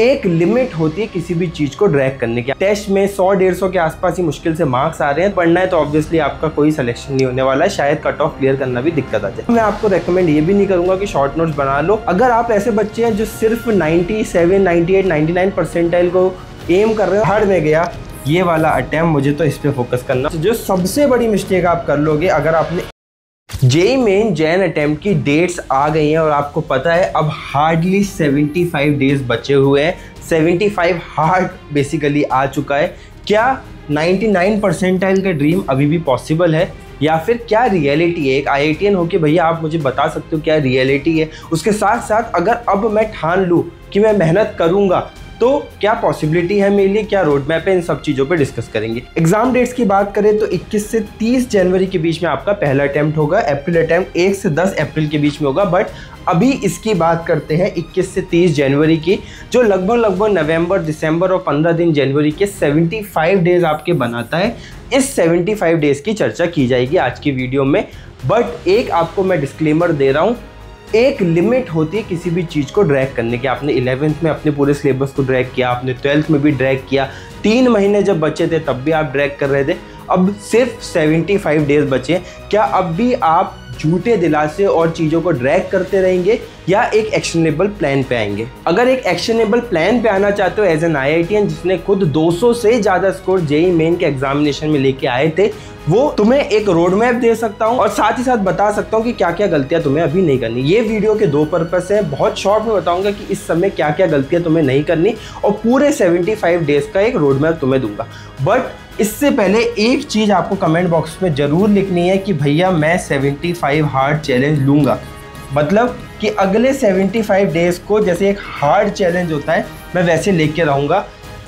एक लिमिट होती है किसी भी चीज को ड्रैग करने की। टेस्ट में 100-150 के आसपास ही मुश्किल से मार्क्स आ रहे हैं, पढ़ना है तो ऑब्वियसली आपका कोई सिलेक्शन नहीं होने वाला है, शायद कट ऑफ क्लियर करना भी दिक्कत आ जाए। मैं आपको रेकमेंड ये भी नहीं करूंगा कि शॉर्ट नोट्स बना लो। अगर आप ऐसे बच्चे हैं जो सिर्फ 97, 98, 99 परसेंटाइल को एम कर रहे हो, हार्ड में गया ये वाला अटेम्प्ट, मुझे तो इस पे फोकस करना। जो सबसे बड़ी मिस्टेक आप कर लोगे, अगर आपने जेईई मेन जैन अटेम्प्ट की डेट्स आ गई हैं और आपको पता है अब हार्डली 75 डेज बचे हुए हैं, 75 हार्ड बेसिकली आ चुका है। क्या 99 परसेंटाइल का ड्रीम अभी भी पॉसिबल है, या फिर क्या रियलिटी है? एक आईआईटीएन हो के भैया आप मुझे बता सकते हो क्या रियलिटी है? उसके साथ साथ अगर अब मैं ठान लूँ कि मैं मेहनत करूँगा तो क्या पॉसिबिलिटी है मेरे लिए, क्या रोड मैप है, इन सब चीज़ों पे डिस्कस करेंगे। एग्जाम डेट्स की बात करें तो 21 से 30 जनवरी के बीच में आपका पहला अटेम्प्ट होगा। अप्रैल अटेम्प्ट 1 से 10 अप्रैल के बीच में होगा। बट अभी इसकी बात करते हैं 21 से 30 जनवरी की, जो लगभग नवंबर, दिसंबर और 15 दिन जनवरी के 75 डेज आपके बनाता है। इस 75 डेज की चर्चा की जाएगी आज की वीडियो में। बट एक आपको मैं डिस्क्लेमर दे रहा हूँ, एक लिमिट होती है किसी भी चीज़ को ड्रैग करने की। आपने 11th में अपने पूरे सिलेबस को ड्रैग किया, आपने 12th में भी ड्रैग किया, 3 महीने जब बचे थे तब भी आप ड्रैग कर रहे थे, अब सिर्फ 75 डेज बचे। क्या अब भी आप झूठे दिलासे और चीज़ों को ड्रैग करते रहेंगे या एक एक्शनेबल प्लान पे आएंगे? अगर एक एक्शनेबल प्लान पे आना चाहते हो एज एन आईआईटीएन जिसने खुद 200 से ज़्यादा स्कोर जेईई मेन के एग्जामिनेशन में लेके आए थे, वो तुम्हें एक रोड मैप दे सकता हूं और साथ ही साथ बता सकता हूं कि क्या क्या गलतियां तुम्हें अभी नहीं करनी। ये वीडियो के 2 पर्पस हैं। बहुत शॉर्ट में बताऊंगा कि इस समय क्या क्या गलतियां तुम्हें नहीं करनी, और पूरे 75 डेज का एक रोड मैप तुम्हें दूंगा। बट इससे पहले एक चीज़ आपको कमेंट बॉक्स में ज़रूर लिखनी है कि भैया मैं 75 हार्ड चैलेंज लूँगा। मतलब कि अगले 75 डेज को जैसे एक हार्ड चैलेंज होता है मैं वैसे लेके रहूँगा।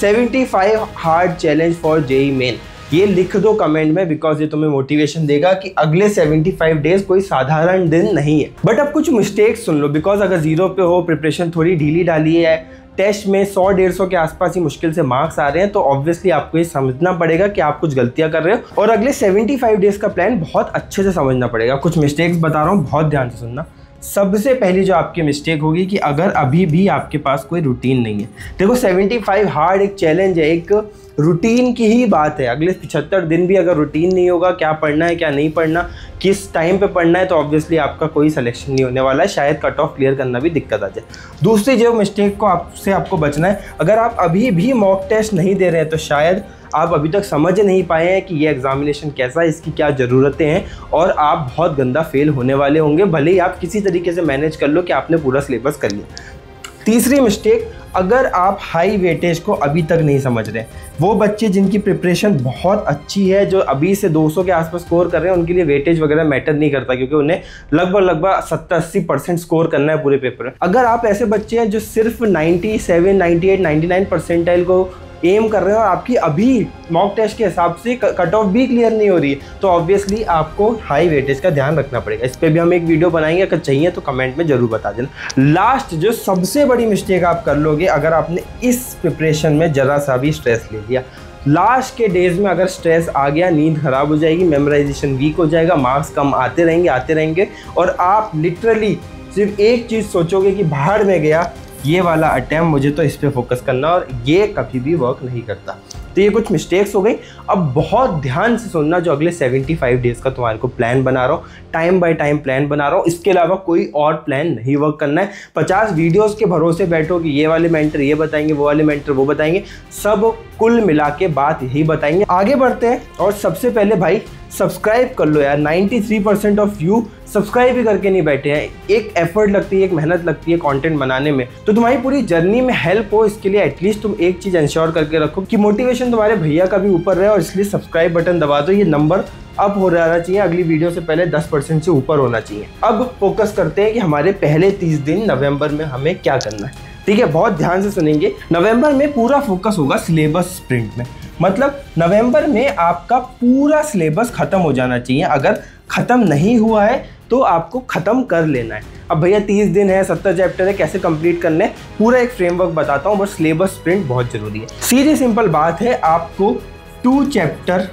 75 hard challenge for JEE main, ये लिख दो कमेंट में, बिकॉज ये तुम्हें मोटिवेशन देगा कि अगले 75 डेज कोई साधारण दिन नहीं है। बट अब कुछ मिस्टेक्स सुन लो, बिकॉज अगर 0 पे हो, प्रिपरेशन थोड़ी ढीली डाली है, टेस्ट में 100-150 के आसपास ही मुश्किल से मार्क्स आ रहे हैं, तो ऑब्वियसली आपको ये समझना पड़ेगा कि आप कुछ गलतियां कर रहे हो और अगले 75 डेज का प्लान बहुत अच्छे से समझना पड़ेगा। कुछ मिस्टेक्स बता रहा हूँ, बहुत ध्यान से सुनना। सबसे पहली जो आपकी मिस्टेक होगी कि अगर अभी भी आपके पास कोई रूटीन नहीं है। देखो 75 हार्ड एक चैलेंज है, एक रूटीन की ही बात है। अगले 75 दिन भी अगर रूटीन नहीं होगा, क्या पढ़ना है क्या नहीं पढ़ना, किस टाइम पे पढ़ना है, तो ऑब्वियसली आपका कोई सिलेक्शन नहीं होने वाला है, शायद कट ऑफ क्लियर करना भी दिक्कत आ जाए। दूसरी जो मिस्टेक को आपको बचना है, अगर आप अभी भी मॉक टेस्ट नहीं दे रहे हैं तो शायद आप अभी तक समझ नहीं पाए हैं कि ये एग्जामिनेशन कैसा है, इसकी क्या ज़रूरतें हैं, और आप बहुत गंदा फेल होने वाले होंगे, भले ही आप किसी तरीके से मैनेज कर लो कि आपने पूरा सिलेबस कर लिया। तीसरी मिस्टेक, अगर आप हाई वेटेज को अभी तक नहीं समझ रहे, वो बच्चे जिनकी प्रिपरेशन बहुत अच्छी है, जो अभी से 200 के आसपास स्कोर कर रहे हैं, उनके लिए वेटेज वगैरह मैटर नहीं करता, क्योंकि उन्हें लगभग 70-80% स्कोर करना है पूरे पेपर में। अगर आप ऐसे बच्चे हैं जो सिर्फ 97, 98, 99 परसेंटाइल को एम कर रहे हो और आपकी अभी मॉक टेस्ट के हिसाब से कट ऑफ भी क्लियर नहीं हो रही है, तो ऑब्वियसली आपको हाई वेटेज का ध्यान रखना पड़ेगा। इस पर भी हम एक वीडियो बनाएंगे, अगर चाहिए तो कमेंट में जरूर बता देना। लास्ट जो सबसे बड़ी मिस्टेक आप कर लोगे, अगर आपने इस प्रिपरेशन में ज़रा सा भी स्ट्रेस ले लिया, लास्ट के डेज में अगर स्ट्रेस आ गया, नींद खराब हो जाएगी, मेमोराइजेशन वीक हो जाएगा, मार्क्स कम आते रहेंगे और आप लिटरली सिर्फ एक चीज़ सोचोगे कि बाहर में गया ये वाला अटेम्प्ट, मुझे तो इस पे फोकस करना, और ये कभी भी वर्क नहीं करता। तो ये कुछ मिस्टेक्स हो गई। अब बहुत ध्यान से सुनना, जो अगले 75 डेज का तुम्हारे को प्लान बना रहा हूँ, टाइम बाय टाइम प्लान बना रहा हूँ, इसके अलावा कोई और प्लान नहीं वर्क करना है। 50 वीडियोस के भरोसे बैठो कि ये वाले मेंटर ये बताएंगे, वो वाले मेंटर वो बताएंगे, सब कुल मिला के बात यही बताएंगे। आगे बढ़ते हैं, और सबसे पहले भाई सब्सक्राइब कर लो यार। 93% ऑफ यू सब्सक्राइब ही करके नहीं बैठे हैं। एक एफर्ट लगती है, एक मेहनत लगती है कंटेंट बनाने में, तो तुम्हारी पूरी जर्नी में हेल्प हो, इसके लिए एटलीस्ट तुम एक चीज़ इंश्योर करके रखो कि मोटिवेशन तुम्हारे भैया का भी ऊपर रहे, और इसलिए सब्सक्राइब बटन दबा दो। ये नंबर अप हो जाना चाहिए, अगली वीडियो से पहले 10% से ऊपर होना चाहिए। अब फोकस करते हैं कि हमारे पहले 30 दिन नवंबर में हमें क्या करना है। ठीक है, बहुत ध्यान से सुनेंगे। नवंबर में पूरा फोकस होगा सिलेबस स्प्रिंट में, मतलब नवंबर में आपका पूरा सिलेबस खत्म हो जाना चाहिए। अगर खत्म नहीं हुआ है तो आपको खत्म कर लेना है। अब भैया 30 दिन है, 70 चैप्टर है, कैसे कंप्लीट करने, पूरा एक फ्रेमवर्क बताता हूँ, बस सिलेबस स्प्रिंट बहुत जरूरी है। सीधी सिंपल बात है, आपको 2 चैप्टर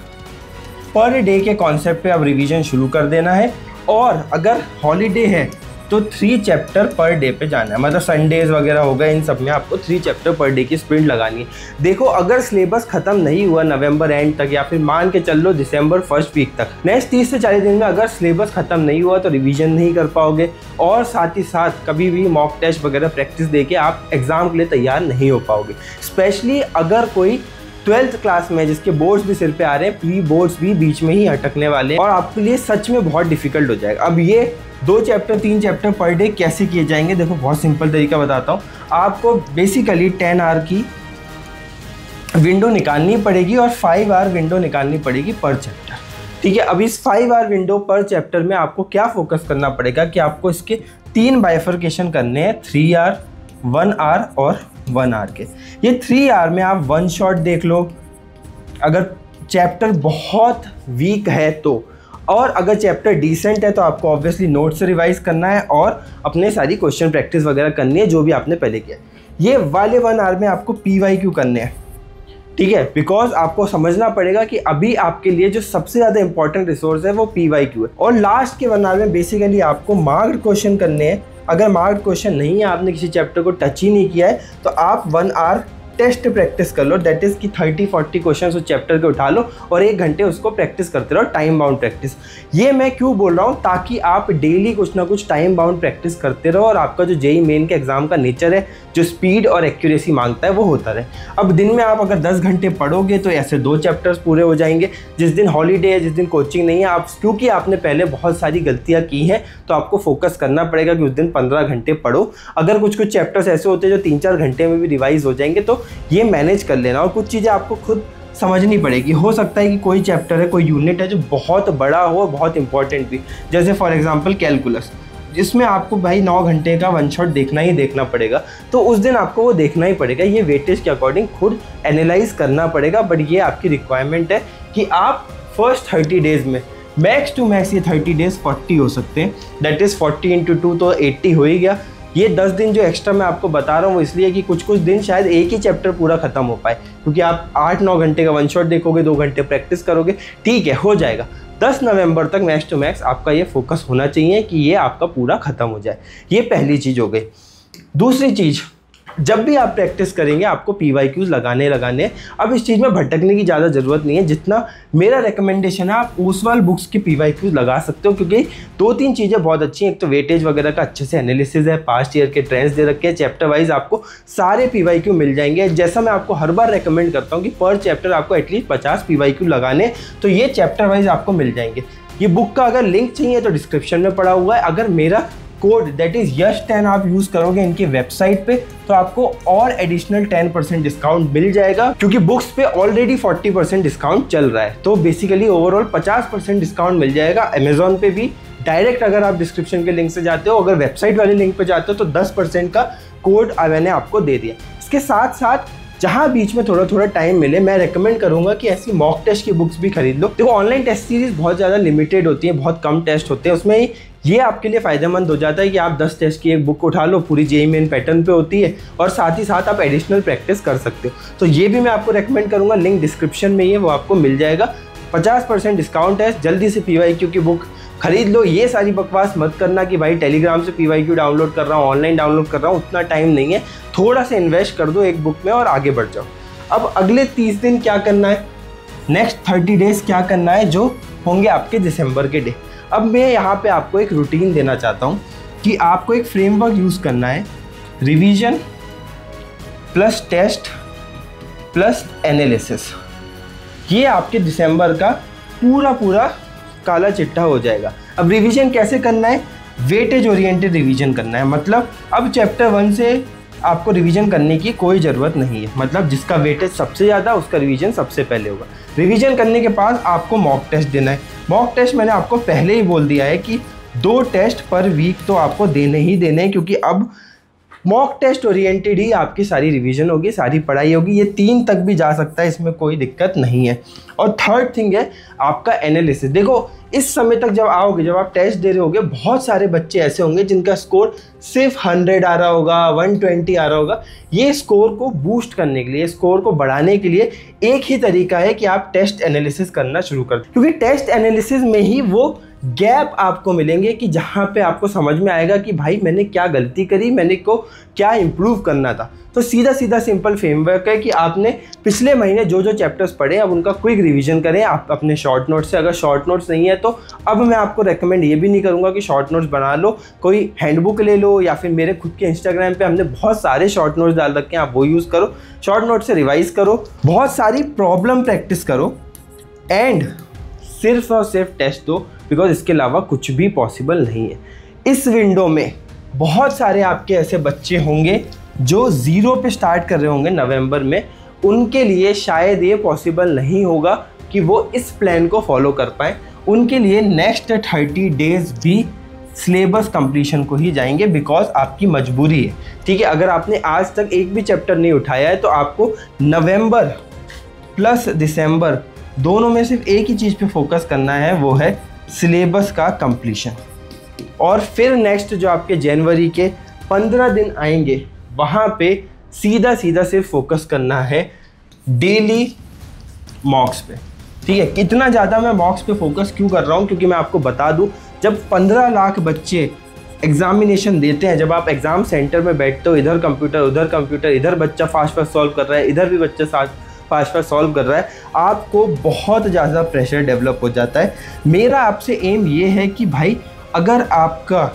पर डे के कॉन्सेप्ट पे अब रिवीजन शुरू कर देना है, और अगर हॉलीडे है तो 3 चैप्टर पर डे पे जाना है, मतलब संडेज वगैरह हो गए, इन सब में आपको 3 चैप्टर पर डे की स्प्रिंट लगानी है। देखो अगर सिलेबस खत्म नहीं हुआ नवंबर एंड तक, या फिर मान के चल लो दिसंबर फर्स्ट वीक तक, नेक्स्ट 30 से 40 दिन में अगर सिलेबस खत्म नहीं हुआ तो रिवीजन नहीं कर पाओगे, और साथ ही साथ कभी भी मॉक टेस्ट वगैरह प्रैक्टिस देके आप एग्जाम के लिए तैयार नहीं हो पाओगे। स्पेशली अगर कोई 12th क्लास में जिसके बोर्ड्स भी सिर पे आ रहे हैं, प्री बोर्ड्स भी बीच में ही अटकने वाले हैं और आपके लिए सच में बहुत डिफिकल्ट हो जाएगा। अब ये 2 चैप्टर 3 चैप्टर पर डे कैसे किए जाएंगे, देखो बहुत सिंपल तरीका बताता हूँ। आपको बेसिकली 10 आवर की विंडो निकालनी पड़ेगी और 5 आवर विंडो निकालनी पड़ेगी पर चैप्टर, ठीक है। अब इस 5 आवर विंडो पर चैप्टर में आपको क्या फोकस करना पड़ेगा कि आपको इसके 3 बाइफर्केशन करने हैं, 3 आवर, 1 आवर और 1 आवर के। ये 3 आवर में आप 1 शॉट देख लो अगर चैप्टर बहुत वीक है तो, और अगर चैप्टर डिसेंट है तो आपको ऑब्वियसली नोट से रिवाइज करना है और अपने सारी क्वेश्चन प्रैक्टिस वगैरह करनी है जो भी आपने पहले किया। ये वाले 1 आवर में आपको PYQ करने हैं, ठीक है, बिकॉज आपको समझना पड़ेगा कि अभी आपके लिए जो सबसे ज़्यादा इंपॉर्टेंट रिसोर्स है वो PYQ है। और लास्ट के 1 आवर में बेसिकली आपको मार्क्ड क्वेश्चन करने हैं। अगर मार्क्ड क्वेश्चन नहीं है, आपने किसी चैप्टर को टच ही नहीं किया है, तो आप 1 आवर टेस्ट प्रैक्टिस कर लो, दैट इज़ कि 30-40 क्वेश्चन उस चैप्टर के उठा लो और 1 घंटे उसको प्रैक्टिस करते रहो, टाइम बाउंड प्रैक्टिस। ये मैं क्यों बोल रहा हूँ, ताकि आप डेली कुछ ना कुछ टाइम बाउंड प्रैक्टिस करते रहो और आपका जो JEE मेन के एग्जाम का नेचर है, जो स्पीड और एक्यूरेसी मांगता है, वो होता रहे। अब दिन में आप अगर 10 घंटे पढ़ोगे तो ऐसे 2 चैप्टर्स पूरे हो जाएंगे। जिस दिन हॉलीडे है, जिस दिन कोचिंग नहीं है, आप क्योंकि आपने पहले बहुत सारी गलतियाँ की हैं तो आपको फोकस करना पड़ेगा कि उस दिन 15 घंटे पढ़ो। अगर कुछ कुछ चैप्टर्स ऐसे होते हैं जो 3-4 घंटे में भी रिवाइज हो जाएंगे तो ये मैनेज कर लेना, और कुछ चीज़ें आपको खुद समझनी पड़ेगी। हो सकता है कि कोई चैप्टर है, कोई यूनिट है जो बहुत बड़ा हो, बहुत इंपॉर्टेंट भी, जैसे फॉर एग्जांपल कैलकुलस, जिसमें आपको भाई 9 घंटे का 1 शॉट देखना ही देखना पड़ेगा, तो उस दिन आपको वो देखना ही पड़ेगा। ये वेटेज के अकॉर्डिंग खुद एनालाइज करना पड़ेगा, बट ये आपकी रिक्वायरमेंट है कि आप फर्स्ट 30 डेज़ में मैक्स टू मैक्स, ये 30 डेज़ 40 हो सकते हैं, दैट इज़ 40 × 2 तो 80 हो ही गया। ये 10 दिन जो एक्स्ट्रा मैं आपको बता रहा हूँ वो इसलिए कि कुछ कुछ दिन शायद एक ही चैप्टर पूरा खत्म हो पाए, क्योंकि आप 8-9 घंटे का 1 शॉट देखोगे, 2 घंटे प्रैक्टिस करोगे, ठीक है, हो जाएगा। 10 नवंबर तक मैक्स टू मैक्स आपका ये फोकस होना चाहिए कि ये आपका पूरा खत्म हो जाए। ये पहली चीज़ हो गई। दूसरी चीज़, जब भी आप प्रैक्टिस करेंगे आपको PYQs लगाने। अब इस चीज़ में भटकने की ज़्यादा ज़रूरत नहीं है, जितना मेरा रिकमेंडेशन है आप ओसवाल बुक्स के PYQs लगा सकते हो, क्योंकि 2-3 चीज़ें बहुत अच्छी हैं। एक तो वेटेज वगैरह का अच्छे से एनालिसिस है, पास्ट ईयर के ट्रेंड्स दे रखे हैं, चैप्टर वाइज आपको सारे PYQ मिल जाएंगे। जैसा मैं आपको हर बार रिकमेंड करता हूँ कि पर चैप्टर आपको एटलीस्ट 50 PYQ लगाने, तो ये चैप्टर वाइज आपको मिल जाएंगे। ये बुक का अगर लिंक चाहिए तो डिस्क्रिप्शन में पड़ा हुआ है। अगर मेरा कोड दैट इज़ यश10 आप यूज़ करोगे इनकी वेबसाइट पे तो आपको और एडिशनल 10% डिस्काउंट मिल जाएगा, क्योंकि बुक्स पे ऑलरेडी 40% डिस्काउंट चल रहा है। तो बेसिकली ओवरऑल 50% डिस्काउंट मिल जाएगा। अमेजोन पे भी डायरेक्ट अगर आप डिस्क्रिप्शन के लिंक से जाते हो, अगर वेबसाइट वाले लिंक पे जाते हो तो 10% का कोड मैंने आपको दे दिया। इसके साथ साथ जहाँ बीच में थोड़ा थोड़ा टाइम मिले, मैं रेकमेंड करूँगा कि ऐसी मॉक टेस्ट की बुक्स भी खरीद लो। देखो ऑनलाइन टेस्ट सीरीज बहुत ज़्यादा लिमिटेड होती है, बहुत कम टेस्ट होते हैं, उसमें ये आपके लिए फ़ायदेमंद हो जाता है कि आप 10 टेस्ट की एक बुक उठा लो, पूरी JEE मेन पैटर्न पे होती है, और साथ ही साथ आप एडिशनल प्रैक्टिस कर सकते हो। तो ये भी मैं आपको रेकमेंड करूँगा, लिंक डिस्क्रिप्शन में ही है, वो आपको मिल जाएगा। 50% डिस्काउंट है, जल्दी से PYQ की बुक खरीद लो। ये सारी बकवास मत करना कि भाई टेलीग्राम से PYQ डाउनलोड कर रहा हूँ, ऑनलाइन डाउनलोड कर रहा हूँ, उतना टाइम नहीं है। थोड़ा सा इन्वेस्ट कर दो एक बुक में और आगे बढ़ जाओ। अब अगले 30 दिन क्या करना है, नेक्स्ट 30 डेज़ क्या करना है, जो होंगे आपके दिसंबर के डे। अब मैं यहाँ पे आपको एक रूटीन देना चाहता हूँ कि आपको एक फ्रेमवर्क यूज़ करना है, revision plus test plus analysis. ये आपके दिसंबर का पूरा काला चिट्ठा हो जाएगा। अब रिवीजन कैसे करना है, वेटेज ओरिएंटेड रिवीजन करना है। मतलब अब चैप्टर 1 से आपको रिवीजन करने की कोई ज़रूरत नहीं है, मतलब जिसका वेटेज सबसे ज़्यादा उसका रिवीजन सबसे पहले होगा। रिवीजन करने के बाद आपको मॉक टेस्ट देना है। मॉक टेस्ट मैंने आपको पहले ही बोल दिया है कि 2 टेस्ट पर वीक तो आपको देने ही देने हैं, क्योंकि अब मॉक टेस्ट ओरिएंटेड ही आपकी सारी रिवीजन होगी, सारी पढ़ाई होगी। ये 3 तक भी जा सकता है, इसमें कोई दिक्कत नहीं है। और थर्ड थिंग है आपका एनालिसिस। देखो इस समय तक जब आओगे, जब आप टेस्ट दे रहे होगे, बहुत सारे बच्चे ऐसे होंगे जिनका स्कोर सिर्फ 100 आ रहा होगा, 120 आ रहा होगा। ये स्कोर को बूस्ट करने के लिए, स्कोर को बढ़ाने के लिए एक ही तरीका है कि आप टेस्ट एनालिसिस करना शुरू कर दें, क्योंकि टेस्ट एनालिसिस में ही वो गैप आपको मिलेंगे कि जहाँ पे आपको समझ में आएगा कि भाई मैंने क्या गलती करी, मैंने को क्या इम्प्रूव करना था। तो सीधा सीधा सिंपल फ्रेमवर्क है कि आपने पिछले महीने जो जो चैप्टर्स पढ़े अब उनका क्विक रिवीजन करें आप अपने शॉर्ट नोट्स से। अगर शॉर्ट नोट्स नहीं है तो अब मैं आपको रेकमेंड ये भी नहीं करूँगा कि शॉर्ट नोट्स बना लो, कोई हैंडबुक ले लो या फिर मेरे खुद के इंस्टाग्राम पे हमने बहुत सारे शॉर्ट नोट्स डाल रखे हैं, आप वो यूज़ करो। शॉर्ट नोट से रिवाइज करो, बहुत सारी प्रॉब्लम प्रैक्टिस करो एंड सिर्फ और सिर्फ टेस्ट दो, बिकॉज इसके अलावा कुछ भी पॉसिबल नहीं है। इस विंडो में बहुत सारे आपके ऐसे बच्चे होंगे जो 0 पे स्टार्ट कर रहे होंगे नवंबर में, उनके लिए शायद ये पॉसिबल नहीं होगा कि वो इस प्लान को फॉलो कर पाएँ। उनके लिए नेक्स्ट 30 डेज भी सिलेबस कंप्लीशन को ही जाएंगे, बिकॉज आपकी मजबूरी है। ठीक है, अगर आपने आज तक एक भी चैप्टर नहीं उठाया है तो आपको नवंबर प्लस दिसंबर दोनों में सिर्फ एक ही चीज़ पे फोकस करना है, वो है सिलेबस का कंप्लीशन। और फिर नेक्स्ट जो आपके जनवरी के 15 दिन आएंगे वहाँ पे सीधा सीधा सिर्फ फोकस करना है डेली मॉक्स पे। ठीक है, कितना ज़्यादा मैं मॉक्स पे फोकस क्यों कर रहा हूँ, क्योंकि मैं आपको बता दूँ जब 15 लाख बच्चे एग्जामिनेशन देते हैं, जब आप एग्ज़ाम सेंटर में बैठते हो, इधर कंप्यूटर, इधर बच्चा फास्ट सॉल्व कर रहा है, इधर भी बच्चा फास्ट सॉल्व कर रहा है, आपको बहुत ज़्यादा प्रेशर डेवलप हो जाता है। मेरा आपसे एम ये है कि भाई अगर आपका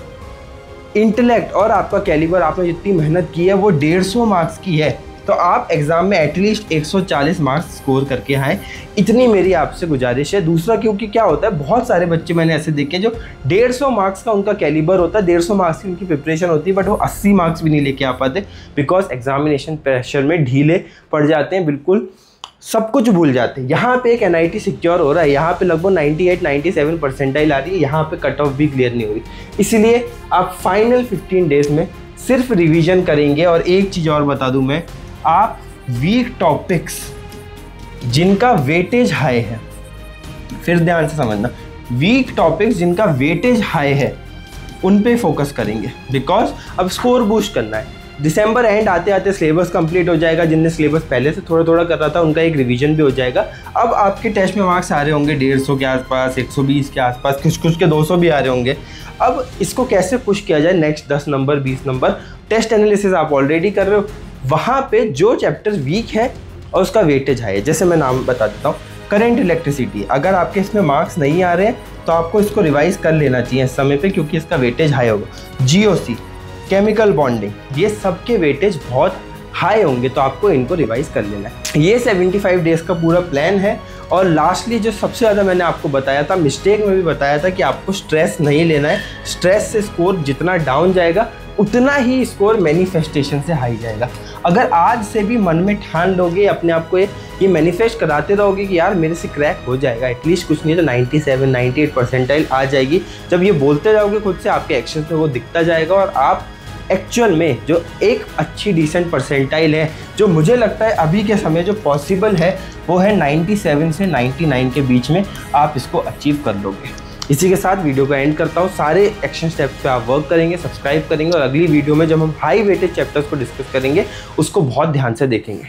इंटेलेक्ट और आपका कैलिबर, आपने जितनी मेहनत की है वो 150 मार्क्स की है, तो आप एग्ज़ाम में एटलीस्ट 140 मार्क्स स्कोर करके आएँ, इतनी मेरी आपसे गुजारिश है। दूसरा, क्योंकि क्या होता है बहुत सारे बच्चे मैंने ऐसे देखे जो 150 मार्क्स का उनका कैलिबर होता है, 150 मार्क्स की उनकी प्रिपरेशन होती है, बट वो 80 मार्क्स भी नहीं लेके आ पाते, बिकॉज एग्जामिनेशन प्रेशर में ढीले पड़ जाते हैं, बिल्कुल सब कुछ भूल जाते हैं। यहाँ पे एक NIT सिक्योर हो रहा है, यहाँ पे लगभग 98-97 परसेंटाइल आ रही है, यहाँ पे कट ऑफ भी क्लियर नहीं हुई। इसलिए आप फाइनल 15 डेज में सिर्फ रिवीजन करेंगे। और एक चीज़ और बता दूँ मैं, आप वीक टॉपिक्स जिनका वेटेज हाई है, फिर ध्यान से समझना, वीक टॉपिक्स जिनका वेटेज हाई है उन पे फोकस करेंगे, बिकॉज अब स्कोर बूस्ट करना है। दिसंबर एंड आते आते सिलेबस कंप्लीट हो जाएगा, जिनने सिलेबस पहले से थोड़ा थोड़ा कर रहा था उनका एक रिवीजन भी हो जाएगा। अब आपके टेस्ट में मार्क्स आ रहे होंगे 150 के आसपास, 120 के आसपास, कुछ के 200 भी आ रहे होंगे। अब इसको कैसे पुश किया जाए, next 10 number 20 number test analysis आप ऑलरेडी कर रहे हो, वहाँ पे जो चैप्टर्स वीक है और उसका वेटेज हाई है, जैसे मैं नाम बता देता हूँ, करंट इलेक्ट्रिसिटी, अगर आपके इसमें मार्क्स नहीं आ रहे हैं तो आपको इसको रिवाइज कर लेना चाहिए इस समय पे, क्योंकि इसका वेटेज हाई होगा। GOC, केमिकल बॉन्डिंग, ये सबके वेटेज बहुत हाई होंगे, तो आपको इनको रिवाइज कर लेना है। ये 75 डेज का पूरा प्लान है। और लास्टली जो सबसे ज़्यादा मैंने आपको बताया था, मिस्टेक में भी बताया था, कि आपको स्ट्रेस नहीं लेना है। स्ट्रेस से स्कोर जितना डाउन जाएगा उतना ही स्कोर मैनिफेस्टेशन से हाई जाएगा। अगर आज से भी मन में ठान लोगे, अपने आप को ये मैनिफेस्ट कराते रहोगे कि यार मेरे से क्रैक हो जाएगा, एटलीस्ट कुछ नहीं तो 97-98 परसेंटाइल आ जाएगी, जब ये बोलते जाओगे खुद से, आपके एक्शन में वो दिखता जाएगा और आप एक्चुअल में जो एक अच्छी डिसेंट परसेंटाइल है, जो मुझे लगता है अभी के समय जो पॉसिबल है, वो है 97 से 99 के बीच में आप इसको अचीव कर लोगे। इसी के साथ वीडियो का एंड करता हूँ। सारे एक्शन स्टेप्स पे आप वर्क करेंगे, सब्सक्राइब करेंगे, और अगली वीडियो में जब हम हाई वेटेज चैप्टर्स को डिस्कस करेंगे उसको बहुत ध्यान से देखेंगे।